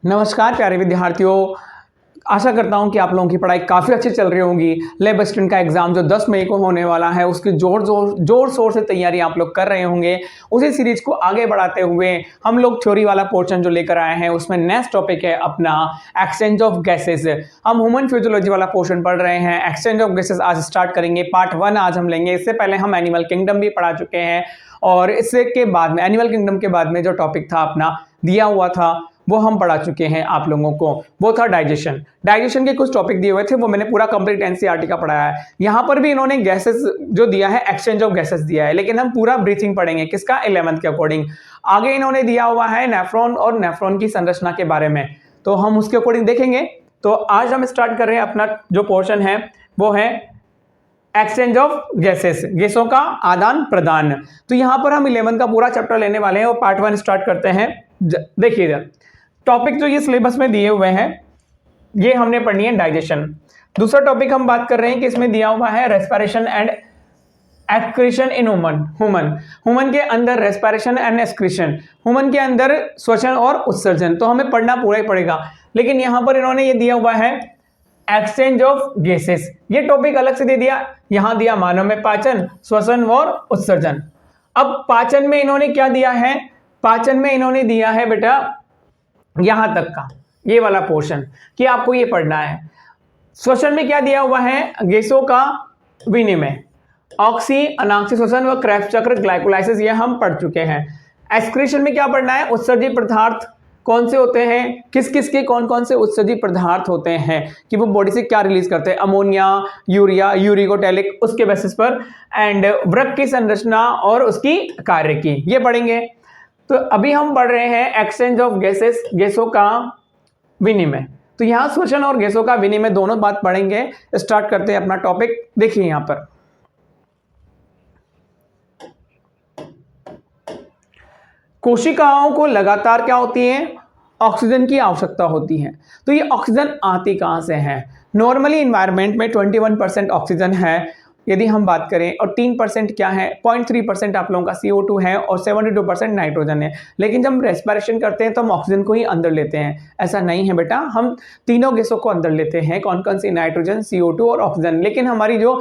नमस्कार प्यारे विद्यार्थियों। आशा करता हूं कि आप लोगों की पढ़ाई काफ़ी अच्छी चल रही होंगी। लेब असिस्टेंट का एग्जाम जो 10 मई को होने वाला है उसकी जोर शोर से तैयारी आप लोग कर रहे होंगे। उसी सीरीज को आगे बढ़ाते हुए हम लोग थ्योरी वाला पोर्शन जो लेकर आए हैं उसमें नेक्स्ट टॉपिक है अपना एक्सचेंज ऑफ गैसेस। हम ह्यूमन फिजियोलॉजी वाला पोर्शन पढ़ रहे हैं। एक्सचेंज ऑफ गैसेस आज स्टार्ट करेंगे। पार्ट 1 आज हम लेंगे। इससे पहले हम एनिमल किंगडम भी पढ़ा चुके हैं और इससे के बाद में एनिमल किंगडम के बाद में जो टॉपिक था अपना दिया हुआ था वो हम पढ़ा चुके हैं आप लोगों को। वो था डाइजेशन के कुछ टॉपिक दिए हुए थे, वो मैंने पूरा कंप्लीट एनसीईआरटी का पढ़ाया है। यहाँ पर भी इन्होंने गैसेस जो दिया है एक्सचेंज ऑफ गैसेस दिया है, लेकिन हम पूरा ब्रीथिंग पढ़ेंगे किसका 11th के अकॉर्डिंग। आगे इन्होंने दिया हुआ है नेफ्रॉन और नेफ्रॉन की संरचना के बारे में, तो हम उसके अकॉर्डिंग देखेंगे। तो आज हम स्टार्ट कर रहे हैं अपना जो पोर्शन है वो है एक्सचेंज ऑफ गैसेस, गैसों का आदान प्रदान। तो यहां पर हम 11 का पूरा चैप्टर लेने वाले हैं और पार्ट 1 स्टार्ट करते हैं। देखिए टॉपिक जो ये सिलेबस में दिए हुए हैं ये हमने पढ़नी है डाइजेशन। दूसरा टॉपिक हम बात कर रहे हैं कि इसमें दिया हुआ है respiration and excretion in human के अंदर रेस्पिरेशन एंड एक्सक्रीशन, ह्यूमन के अंदर श्वसन और उत्सर्जन। तो हमें पढ़ना पूरा ही पड़ेगा, लेकिन यहां पर इन्होंने ये दिया हुआ है एक्सचेंज ऑफ गैसेस, ये टॉपिक अलग से दे दिया। यहां दिया मानव में पाचन, श्वसन और उत्सर्जन। अब पाचन में इन्होंने क्या दिया है? पाचन में इन्होंने दिया है बेटा यहां तक का ये वाला पोर्शन कि आपको ये पढ़ना है। श्वसन में क्या दिया हुआ है? गैसों का विनिमय, ऑक्सी अनाक्सी श्वसन व क्रेब्स चक्र, ग्लाइकोलाइसिस, ये हम पढ़ चुके हैं। एक्सक्रीशन में क्या पढ़ना है? उत्सर्जित पदार्थ कौन से होते हैं, किस किस के कौन कौन से उत्सर्जित पदार्थ होते हैं कि वो बॉडी से क्या रिलीज करते हैं, अमोनिया, यूरिया, यूरिकोटैलिक, उसके बेसिस पर, एंड वृक्क की संरचना और उसकी कार्य की, ये पढ़ेंगे। तो अभी हम पढ़ रहे हैं एक्सचेंज ऑफ गैसेस, गैसों का विनिमय। तो यहां श्वसन और गैसों का विनिमय दोनों बात पढ़ेंगे। स्टार्ट करते हैं अपना टॉपिक। देखिए यहां पर कोशिकाओं को लगातार क्या होती है? ऑक्सीजन की आवश्यकता होती है। तो ये ऑक्सीजन आती कहां से है? नॉर्मली इन्वायरमेंट में 21% ऑक्सीजन है यदि हम बात करें, और 3% क्या है? 0.3% आप लोगों का CO2 है और 72% नाइट्रोजन है। लेकिन जब हम रेस्पिरेशन करते हैं तो हम ऑक्सीजन को ही अंदर लेते हैं, ऐसा नहीं है बेटा। हम तीनों गैसों को अंदर लेते हैं, कौन कौन सी? नाइट्रोजन, CO2 और ऑक्सीजन। लेकिन हमारी जो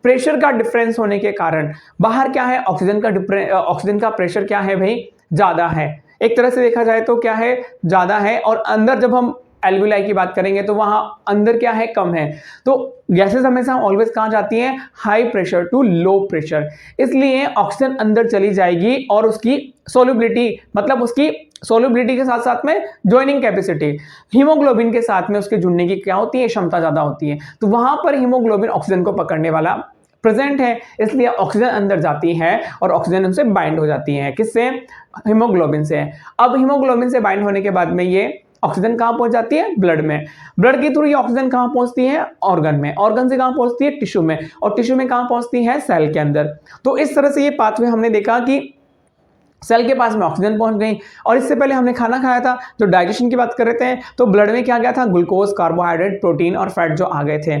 प्रेशर का डिफरेंस होने के कारण बाहर क्या है? ऑक्सीजन का प्रेशर क्या है भाई? ज्यादा है। एक तरह से देखा जाए तो क्या है? ज्यादा है। और अंदर जब हम एल्विलाई की बात करेंगे तो वहां अंदर क्या है? कम है। तो गैसेस हमेशा ऑलवेज कहां जाती हैं? High pressure to low pressure. इसलिए ऑक्सीजन अंदर चली जाएगी और उसकी सोल्युबिलिटी, मतलब उसकी सोल्युबिलिटी के साथ साथ में ज्वाइनिंग कैपेसिटी, हीमोग्लोबिन के साथ में उसके जुड़ने की क्या होती है? क्षमता ज्यादा होती है। तो वहां पर हीमोग्लोबिन ऑक्सीजन को पकड़ने वाला प्रेजेंट है, इसलिए ऑक्सीजन अंदर जाती है और ऑक्सीजन उनसे बाइंड हो जाती है। किससे? हीमोग्लोबिन से। अब हीमोग्लोबिन से बाइंड होने के बाद में ये ऑक्सीजन कहां पहुंच जाती है? ब्लड में। ब्लड के थ्रू ये ऑक्सीजन कहां पहुंचती है? ऑर्गन में। ऑर्गन से कहां पहुंचती है? टिश्यू में। और टिश्यू में कहां पहुंचती है? सेल के अंदर। तो इस तरह से ये पाथवे हमने देखा कि सेल के पास में ऑक्सीजन पहुंच गई। और इससे पहले हमने खाना खाया था, जो डाइजेशन की बात कर रहे थे, तो ब्लड में क्या गया था? ग्लूकोज, कार्बोहाइड्रेट, प्रोटीन और फैट जो आ गए थे।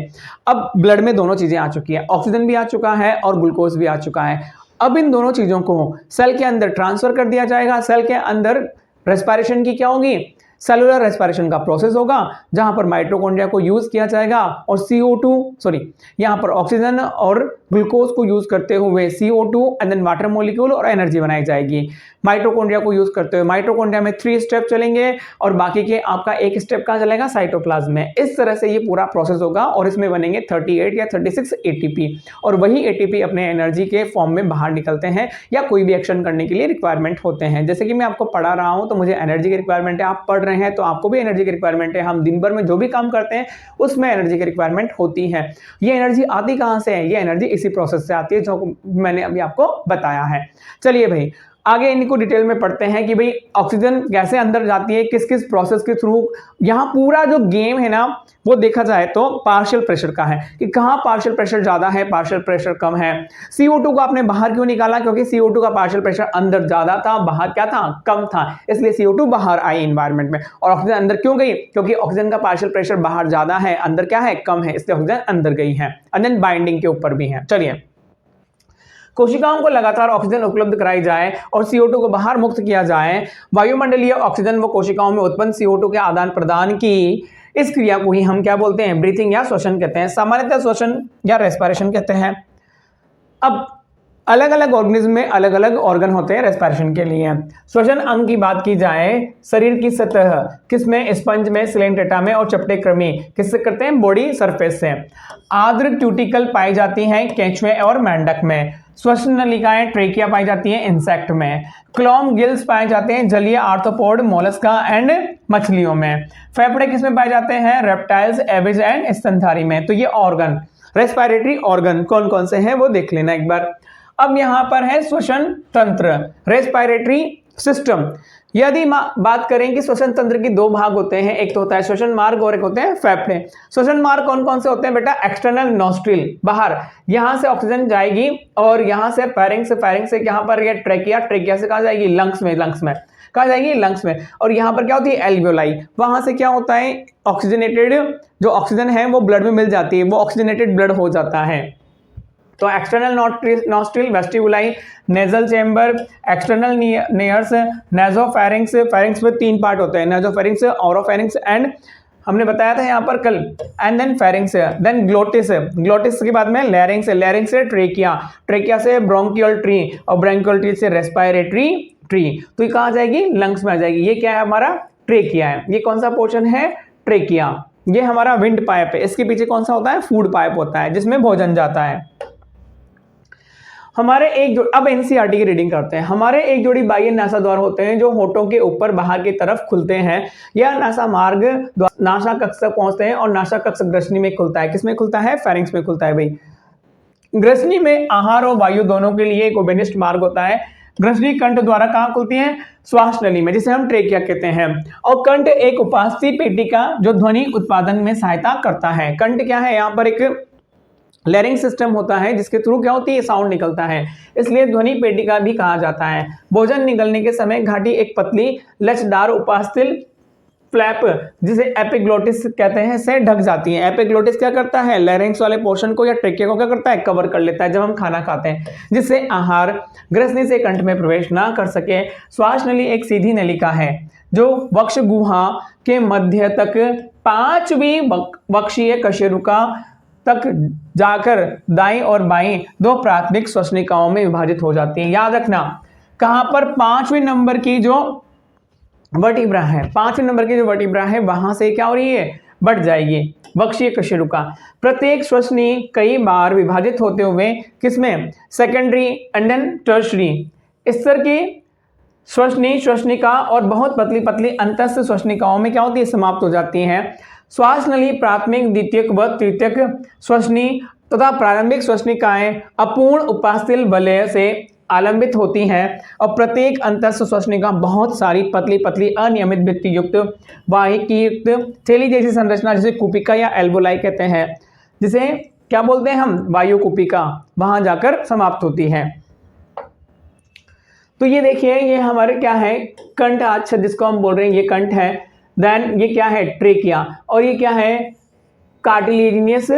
अब ब्लड में दोनों चीजें आ चुकी है, ऑक्सीजन भी आ चुका है और ग्लूकोज भी आ चुका है। अब इन दोनों चीजों को सेल के अंदर ट्रांसफर कर दिया जाएगा। सेल के अंदर रेस्पिरेशन की क्या होगी? सेलुलर रेस्पिरेशन का प्रोसेस होगा, जहां पर माइटोकॉन्ड्रिया को यूज किया जाएगा और यहां पर ऑक्सीजन और ग्लूकोज को यूज करते हुए CO2 and then water molecule और एनर्जी बनाई जाएगी। माइटोकॉन्ड्रिया को यूज करते हुए माइटोकॉन्ड्रिया में 3 स्टेप चलेंगे और बाकी के आपका एक स्टेप कहां चलेगा? साइटोप्लाज्म में। इस तरह से ये पूरा प्रोसेस होगा और इसमें बनेंगे 38 या 36 ATP, और वही ATP अपने एनर्जी के फॉर्म में बाहर निकलते हैं या कोई भी एक्शन करने के लिए रिक्वायरमेंट होते हैं। जैसे कि मैं आपको पढ़ा रहा हूं तो मुझे एनर्जी की रिक्वायरमेंट है, आप पढ़ रहे हैं तो आपको भी एनर्जी की रिक्वायरमेंट है। हम दिन भर में जो भी काम करते हैं उसमें एनर्जी की रिक्वायरमेंट होती है। ये एनर्जी आती कहां से है? ये एनर्जी इसी प्रोसेस से आती है जो मैंने अभी आपको बताया है। चलिए भाई आगे इनको डिटेल में पढ़ते हैं कि भाई ऑक्सीजन कैसे अंदर जाती है, किस किस प्रोसेस के थ्रू। यहाँ पूरा जो गेम है ना वो देखा जाए तो पार्शियल प्रेशर का है कि कहाँ पार्शियल प्रेशर ज्यादा है, पार्शियल प्रेशर कम है। CO2 को आपने बाहर क्यों निकाला? क्योंकि CO2 का पार्शियल प्रेशर अंदर ज्यादा था, बाहर क्या था? कम था, इसलिए CO2 बाहर आई इन्वायरमेंट में। और ऑक्सीजन अंदर क्यों गई? क्योंकि ऑक्सीजन का पार्शियल प्रेशर बाहर ज्यादा है, अंदर क्या है? कम है, इसलिए ऑक्सीजन अंदर गई है। एंड देन बाइंडिंग के ऊपर भी है। चलिए कोशिकाओं को लगातार ऑक्सीजन उपलब्ध कराई जाए और CO2 को बाहर मुक्त किया जाए। वायुमंडलीय ऑक्सीजन व कोशिकाओं में उत्पन्न CO2 के आदान प्रदान की इस क्रिया को ही हम क्या बोलते हैं? ब्रीथिंग या श्वसन कहते हैं। सामान्यतः श्वसन या रेस्पिरेशन कहते हैं। अब अलग अलग ऑर्गेनिज्म में अलग अलग ऑर्गन होते हैं रेस्पिरेशन के लिए। श्वसन अंग की बात की जाए, शरीर की सतह किसमें? स्पंज में, सिलेंट्रेटा में और चपटे कृमि किससे करते हैं? बॉडी सरफेस से। आर्द्र क्यूटिकल पाई जाती हैं केंचुए और मेंढक में। श्वसन नलिकाएं ट्रेकिया पाई जाती हैं इंसेक्ट में। क्लोम गिल्स पाए जाते हैं जलीय आर्थ्रोपोड, मोलस्का एंड मछलियों में। फेफड़े किसमें पाए जाते हैं? रेप्टाइल्स, एविज एंड स्तनधारी में। तो ये ऑर्गन, रेस्पिरेटरी ऑर्गन कौन कौन से हैं वो देख लेना एक बार। अब यहां पर है श्वसन तंत्र, रेस्पिरेटरी सिस्टम। यदि बात करें कि श्वसन तंत्र की दो भाग होते हैं, एक तो होता है श्वसन मार्ग और एक होते हैं फेफड़े। श्वसन मार्ग कौन कौन से होते हैं बेटा? एक्सटर्नल नॉस्ट्रिल, बाहर, यहां से ऑक्सीजन जाएगी और यहां से फेरिंक्स से यहां पर ये ट्रेकिया से कहां जाएगी? लंग्स में कहा जाएगी? लंग्स में। और यहाँ पर क्या होती है? एल्वियोलाई, वहां से क्या होता है? ऑक्सीजनेटेड जो ऑक्सीजन है वो ब्लड में मिल जाती है, वो ऑक्सीजनेटेड ब्लड हो जाता है। तो external nostril, vestibuli, nasal chamber, external nares, nasopharynx. Pharynx में 3 पार्ट होते हैं, नेजोफेरिंक्स, ओरोफेरिंक्स एंड हमने बताया था यहाँ पर कल, and then pharynx, then glottis. Glottis के बाद में लैरिंक्स, लैरिंक्स से ट्रेकिया से ब्रोंकियल ट्री और ब्रोंकियल ट्री से रेस्पिरेटरी ट्री। तो ये कहाँ जाएगी? लंग्स में आ जाएगी। ये क्या है? हमारा ट्रेकिया है। ये कौन सा पोर्शन है? ट्रेकिया। ये हमारा विंड पाइप है। इसके पीछे कौन सा होता है? फूड पाइप होता है जिसमें भोजन जाता है। हमारे अब एनसीईआरटी की रीडिंग करते हैं। हमारे एक जोड़ी बाह्य नासा द्वार होते हैं जो होठों के ऊपर बाहर की तरफ खुलते हैं। यह नासा मार्ग नासा कक्ष तक पहुंचते हैं और नासा कक्ष ग्रसनी में खुलता है। किसमें खुलता है? फेरिंक्स में खुलता है भाई। ग्रसनी में आहार और वायु दोनों के लिए एक ओबेनिस्ट मार्ग होता है। ग्रसनी कंठ द्वारा कहाँ खुलती है? श्वास नली में, जिसे हम ट्रेकिया कहते हैं। और कंठ एक उपास्थि पेटिका जो ध्वनि उत्पादन में सहायता करता है। कंठ क्या है? यहाँ पर एक लैरिंग सिस्टम होता है जिसके थ्रू क्या होती है? साउंड निकलता है, इसलिए ध्वनि पेटिका भी कहा जाता है। भोजन निगलने के समय घाटी एक पतली लचदार उपास्थि फ्लैप जिसे एपिग्लोटिस कहते हैं से ढक जाती है। एपिग्लोटिस क्या करता है? लैरिंक्स वाले पोर्शन को या ट्रेकिया को क्या करता है? कवर कर लेता है जब हम खाना खाते हैं, जिससे आहार ग्रसनी से कंठ में प्रवेश ना कर सके। श्वास नली एक सीधी नलिका है जो वक्ष गुहा के मध्य तक 5वीं वक्षीय कशेरुका तक जाकर दाईं और बाईं 2 प्राथमिक श्वसनिकाओं में विभाजित हो जाती है। याद रखना, कहां पर? 5वें नंबर की जो वर्टिब्रा है, 5वें नंबर की जो वर्टिब्रा है वहां से क्या हो रही है? बढ़ जाएगी वक्षीय कशेरुका। प्रत्येक श्वसनी कई बार विभाजित होते हुए किसमें? सेकेंडरी एंड देन टर्शरी स्तर की श्वसनिका और बहुत पतली पतली अंतस्थ श्वसनिकाओं में क्या होती है? समाप्त हो जाती हैं। श्वास नली प्राथमिक, द्वितीयक व तृतीयक श्वसनी तथा प्रारंभिक श्वसनिकाएं अपूर्ण उपास्थि वलय से आलंबित होती हैं और प्रत्येक अंतस्थ श्वसनिका बहुत सारी पतली पतली अनियमित भित्ति युक्त वाहिकी युक्त थैली जैसी संरचना जिसे कुपिका या एल्वोलाई कहते हैं, जिसे क्या बोलते हैं हम? वायु कुपिका, वहां जाकर समाप्त होती है। तो ये देखिए, ये हमारे क्या है? कंठ, अच्छा जिसको हम बोल रहे हैं ये कंठ है। देन ये क्या है? ट्रेकिया। और ये क्या है? कार्टिलेजिनियस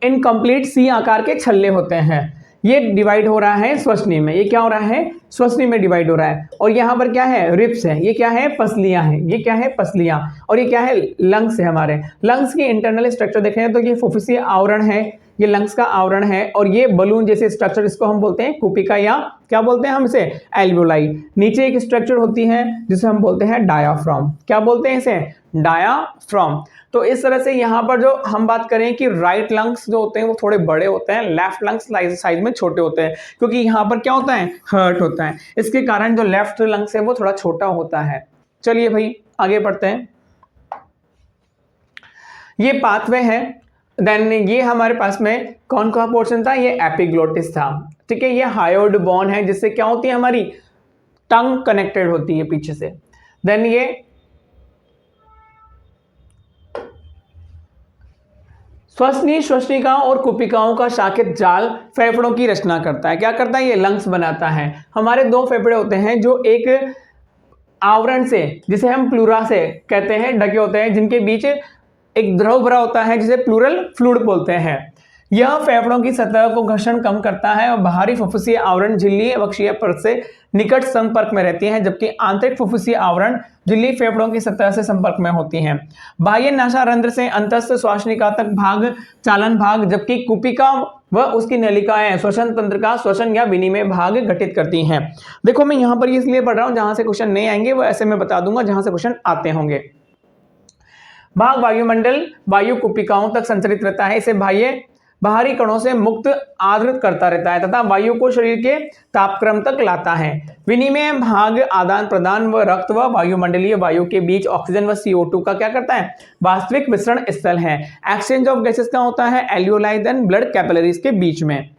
इनकम्प्लीट सी आकार के छल्ले होते हैं। ये डिवाइड हो रहा है श्वसनी में। ये क्या हो रहा है? श्वसनी में डिवाइड हो रहा है। और यहाँ पर क्या है? रिब्स है। ये क्या है? पसलियां हैं। ये क्या है? पसलियां। और ये क्या है? लंग्स है। हमारे लंग्स की इंटरनल स्ट्रक्चर देखें तो ये फुफ्फुसीय आवरण है, ये लंग्स का आवरण है। और ये बलून जैसे स्ट्रक्चर, इसको हम बोलते हैं कुपिका या क्या बोलते हैं हम इसे? एल्वियोलाई। नीचे एक स्ट्रक्चर होती है जिसे हम बोलते हैं डायाफ्राम। क्या बोलते हैं इसे? डायाफ्राम। तो इस तरह से यहाँ पर जो हम बात करें कि राइट लंग्स जो होते हैं वो थोड़े बड़े होते हैं, लेफ्ट लंग्स साइज में छोटे होते हैं, क्योंकि यहाँ पर क्या होता है? हर्ट होता है। इसके कारण जो लेफ्ट लंग्स है वो थोड़ा छोटा होता है। चलिए भाई आगे बढ़ते हैं। ये पाथवे है। देन ये हमारे पास में कौन सा पोर्शन था? ये एपिग्लोटिस था। ठीक है, ये हायोइड बोन है जिससे क्या होती है? हमारी टंग कनेक्टेड होती है पीछे से। देन ये श्वसनी श्वसनिकाओं और कुपिकाओं का शाखित जाल फेफड़ों की रचना करता है। क्या करता है? ये लंग्स बनाता है। हमारे 2 फेफड़े होते हैं जो एक आवरण से, जिसे हम प्लूरा से कहते हैं, ढके होते हैं, जिनके बीच एक द्रव भरा होता है जिसे प्लूरल फ्लूइड बोलते हैं। यह फेफड़ों की सतह को घर्षण कम करता है और बाहरी फुफ्फुसीय आवरण झिल्ली वक्षीय परत से निकट संपर्क में रहती है, जबकि आंतरिक फुफ्फुसीय आवरण झिल्ली फेफड़ों की सतह से संपर्क में होती है। बाह्य नासारंध्र से अंतस्थ श्वासनिका तक भाग चालन भाग, जबकि कुपिका व उसकी नलिकाएं श्वसन तंत्र का श्वसन या विनिमय भाग गठित करती हैं। देखो मैं यहाँ पर इसलिए पढ़ रहा हूँ जहां से क्वेश्चन नहीं आएंगे वो ऐसे मैं बता दूंगा जहां से क्वेश्चन आते होंगे। भाग वायुमंडल वायु कुपिकाओं तक संचरित रहता है, इसे बाहरी कणों से मुक्त आर्द्र करता रहता है तथा वायु को शरीर के तापक्रम तक लाता है। विनिमय भाग आदान प्रदान व रक्त व वायुमंडलीय वायु के बीच ऑक्सीजन व CO2 का क्या करता है, वास्तविक मिश्रण स्थल है। एक्सचेंज ऑफ गैसेस का होता है एल्वियोलाई देन ब्लड कैपिलरीज के बीच में।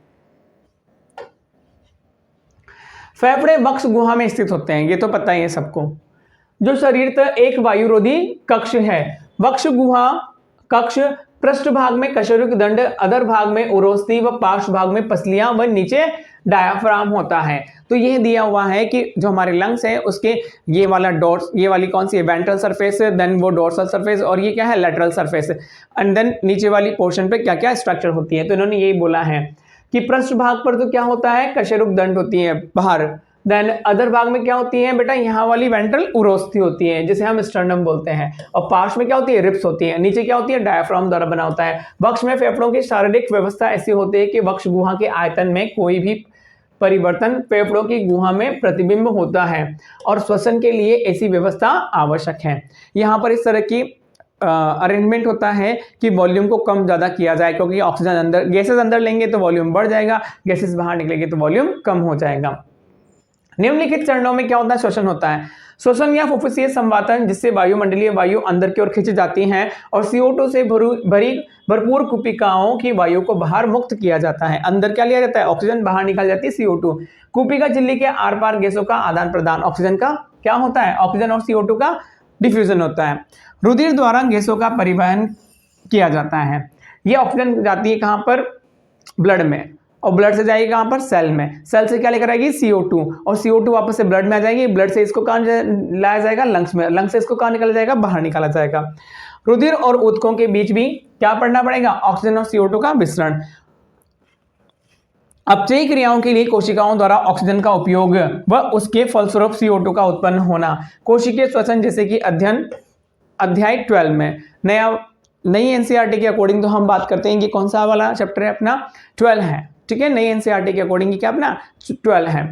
फेफड़े वक्ष गुहा में स्थित होते हैं, ये तो पता ही है सबको। जो शरीर तक एक वायुरोधी कक्ष है। वक्ष गुहा कक्ष पृष्ठ भाग में कशेरुक दंड, अधर भाग में उरोस्थी व पार्श्व भाग में पसलियां व नीचे डायाफ्राम होता है। तो यह दिया हुआ है कि जो हमारे लंग्स है उसके ये वाला डॉट्स, ये वाली कौन सी है, वेंट्रल सरफेस, देन वो डोर्सल सरफेस और ये क्या है, लेटरल सरफेस, एंड देन नीचे वाली पोर्शन पे क्या क्या स्ट्रक्चर होती है। तो इन्होंने यही बोला है कि पृष्ठ भाग पर तो क्या होता है, कशेरुक दंड होती है बाहर, देन अदर भाग में क्या होती है बेटा, यहाँ वाली वेंट्रल उरोस्थी होती है जिसे हम स्टर्नम बोलते हैं, और पार्श्व में क्या होती है, रिब्स होती है, नीचे क्या होती है, डायाफ्राम द्वारा बना होता है। वक्ष में फेफड़ों की शारीरिक व्यवस्था ऐसी होती है कि वक्ष गुहा के आयतन में कोई भी परिवर्तन फेफड़ों की गुहा में प्रतिबिंब होता है और श्वसन के लिए ऐसी व्यवस्था आवश्यक है। यहाँ पर इस तरह की अरेंजमेंट होता है कि वॉल्यूम को कम ज़्यादा किया जाए, क्योंकि ऑक्सीजन अंदर, गैसेस अंदर लेंगे तो वॉल्यूम बढ़ जाएगा, गैसेस बाहर निकलेंगे तो वॉल्यूम कम हो जाएगा। निम्नलिखित चरणों में क्या होता है, श्वसन होता है। श्वसन या फुफ्फुसीय संवातन, जिससे वायुमंडलीय वायु अंदर की ओर खिंच जाती है और CO2 से भरपूर कुपिकाओं की वायु को बाहर मुक्त किया जाता है। अंदर क्या लिया जाता है, ऑक्सीजन, बाहर निकल जाती है CO2। कुपिका झिल्ली के आर पार गैसों का आदान प्रदान, ऑक्सीजन का क्या होता है, ऑक्सीजन और CO2 का डिफ्यूजन होता है। रुधिर द्वारा गैसों का परिवहन किया जाता है। ये ऑक्सीजन जाती है कहाँ पर, ब्लड में, और ब्लड से जाएगी कहाँ पर, सेल में, सेल से क्या लेकर आएगी, CO2, और CO2 वापस से ब्लड में आ जाएगी, ब्लड से इसको कहाँ लाया जाएगा, लंग्स में, लंग्स से इसको कहाँ निकाला जाएगा, बाहर निकाला जाएगा। रुधिर और ऊतकों के बीच भी क्या पढ़ना पड़ेगा, ऑक्सीजन और CO2 का मिश्रण। अपचयी क्रियाओं के लिए कोशिकाओं द्वारा ऑक्सीजन का उपयोग व उसके फलस्वरूप CO2 का उत्पन्न होना। कोशिकीय श्वसन जैसे कि अध्याय 12 में नई NCERT के अकॉर्डिंग तो हम बात करते हैं कि कौन सा वाला चैप्टर है अपना, 12 है, ठीक है। नई NCERT के अकॉर्डिंग क्या अपना 12 है।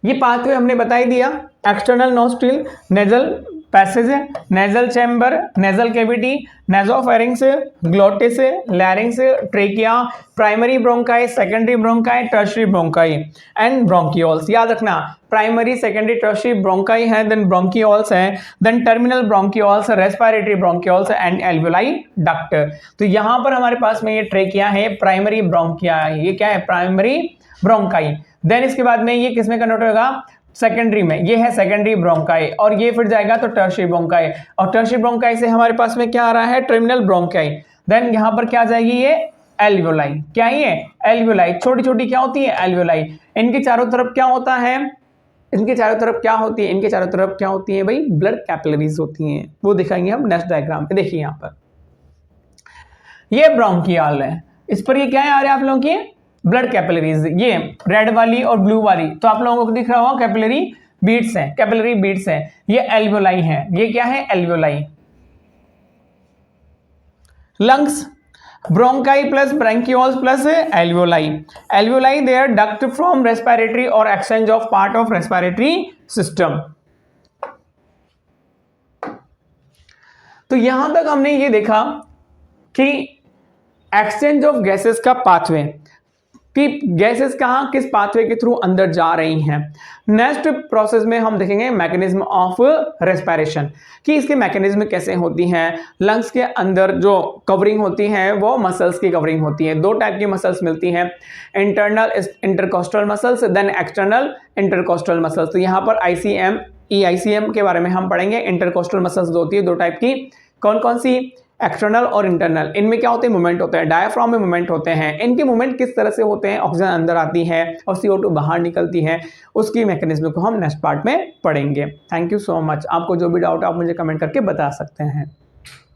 ये पाथवे हमने बता ही दिया, external nostril, nasal passage, nasal chamber, nasal cavity, nasopharynx, glottis, larynx, trachea, primary bronchi, secondary bronchi, tertiary bronchi and bronchioles. याद रखना, प्राइमरी, सेकेंडरी, टर्शियरी ब्रोंकाई है, देन ब्रोंकियोल्स है, then terminal bronchioles, respiratory bronchioles and alveoli duct. तो यहाँ पर हमारे पास में ये ट्रेकिया है, प्राइमरी ब्रोंकिया है, ये क्या है, प्राइमरी ब्रोंकाई। देन इसके बाद में ये किसमें कन्वर्ट होगा, सेकेंडरी में, ये है सेकेंडरी ब्रोंकाई, और ये फिर जाएगा तो टर्शियरी ब्रोंकाई, और टर्शियरी ब्रोंकाई से हमारे पास में क्या आ रहा है, टर्मिनल ब्रोंकाई। देन यहाँ पर क्या जाएगी, ये एल्वियोलाई, क्या है, एल्वियोलाई, छोटी छोटी क्या होती है, एल्वियोलाई। इनके चारों तरफ क्या होता है, इनके चारों तरफ क्या होती है, इनके चारों तरफ क्या होती है भाई, ब्लड कैपिलरीज होती हैं, वो दिखाएंगे हम नेक्स्ट डायग्राम में। देखिए यहाँ पर ये ब्रोंकियल है, इस पर ये क्या है आ रहा है आप लोगों की, ब्लड कैपिलरीज, ये रेड वाली और ब्लू वाली, तो आप लोगों को दिख रहा होगा कैपिलरी बीड्स है, कैपिलरी बीड्स है, ये एल्वियोलाई है, ये क्या है, alveoli. Lungs, bronchi plus bronchioles plus alveoli. Alveoli they are duct from respiratory और exchange of part of respiratory system. तो यहां तक हमने ये देखा कि एक्सचेंज ऑफ गैसेस का पाथवे, कि गैसेस कहाँ किस पाथवे के थ्रू अंदर जा रही हैं। नेक्स्ट प्रोसेस में हम देखेंगे मैकेनिज्म ऑफ रेस्पिरेशन, कि इसके मैकेनिज्म कैसे होती हैं। लंग्स के अंदर जो कवरिंग होती है वो मसल्स की कवरिंग होती है, दो टाइप की मसल्स मिलती हैं, internal intercostal muscles, then external intercostal muscles. तो यहाँ पर ICM, EICM के बारे में हम पढ़ेंगे। इंटरकोस्टल मसल्स होती है दो टाइप की, कौन कौन सी, एक्सटर्नल और इंटरनल। इनमें क्या होते हैं, मूवमेंट होते हैं, डायफ्राम में मूवमेंट होते हैं। इनके मूवमेंट किस तरह से होते हैं, ऑक्सीजन अंदर आती है और CO2 बाहर निकलती है, उसकी मैकेनिज्म को हम नेक्स्ट पार्ट में पढ़ेंगे। Thank you so much. आपको जो भी डाउट है आप मुझे कमेंट करके बता सकते हैं।